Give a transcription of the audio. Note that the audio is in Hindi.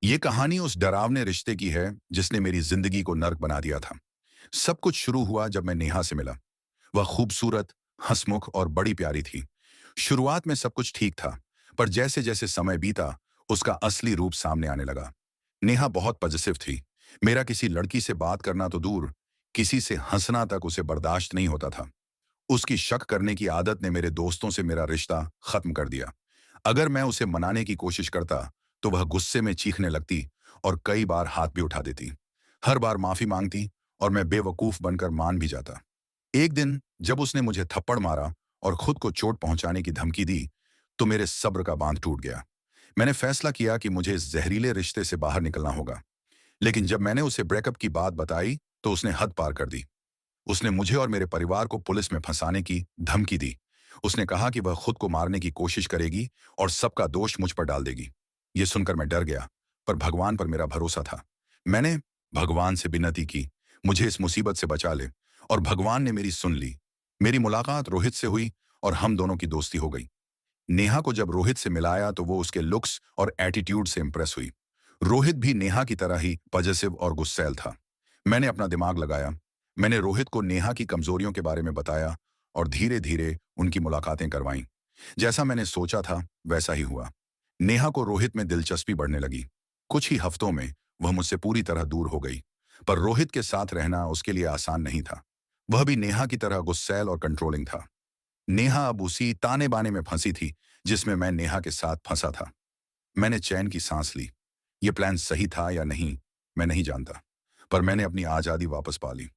ये कहानी उस डरावने रिश्ते की है जिसने मेरी जिंदगी को नर्क बना दिया था। सब कुछ शुरू हुआ जब मैं नेहा से मिला। वह खूबसूरत, हंसमुख और बड़ी प्यारी थी। शुरुआत में सब कुछ ठीक था, पर जैसे जैसे समय बीता, उसका असली रूप सामने आने लगा। नेहा बहुत पॉजिटिव थी। मेरा किसी लड़की से बात करना तो दूर, किसी से हंसना तक उसे बर्दाश्त नहीं होता था। उसकी शक करने की आदत ने मेरे दोस्तों से मेरा रिश्ता खत्म कर दिया। अगर मैं उसे मनाने की कोशिश करता, तो वह गुस्से में चीखने लगती और कई बार हाथ भी उठा देती। हर बार माफी मांगती और मैं बेवकूफ बनकर मान भी जाता। एक दिन जब उसने मुझे थप्पड़ मारा और खुद को चोट पहुंचाने की धमकी दी, तो मेरे सब्र का बांध टूट गया। मैंने फैसला किया कि मुझे इस जहरीले रिश्ते से बाहर निकलना होगा। लेकिन जब मैंने उसे ब्रेकअप की बात बताई, तो उसने हद पार कर दी। उसने मुझे और मेरे परिवार को पुलिस में फंसाने की धमकी दी। उसने कहा कि वह खुद को मारने की कोशिश करेगी और सबका दोष मुझ पर डाल देगी। ये सुनकर मैं डर गया, पर भगवान पर मेरा भरोसा था। मैंने भगवान से विनती की, मुझे इस मुसीबत से बचा ले, और भगवान ने मेरी सुन ली। मेरी मुलाकात रोहित से हुई और हम दोनों की दोस्ती हो गई। नेहा को जब रोहित से मिलाया तो वो उसके लुक्स और एटीट्यूड से इंप्रेस हुई। रोहित भी नेहा की तरह ही पॉजिटिव और गुस्सैल था। मैंने अपना दिमाग लगाया। मैंने रोहित को नेहा की कमजोरियों के बारे में बताया और धीरे धीरे उनकी मुलाकातें करवाईं। जैसा मैंने सोचा था वैसा ही हुआ। नेहा को रोहित में दिलचस्पी बढ़ने लगी। कुछ ही हफ्तों में वह मुझसे पूरी तरह दूर हो गई। पर रोहित के साथ रहना उसके लिए आसान नहीं था। वह भी नेहा की तरह गुस्सैल और कंट्रोलिंग था। नेहा अब उसी ताने बाने में फंसी थी जिसमें मैं नेहा के साथ फंसा था। मैंने चैन की सांस ली। ये प्लान सही था या नहीं, मैं नहीं जानता, पर मैंने अपनी आजादी वापस पा ली।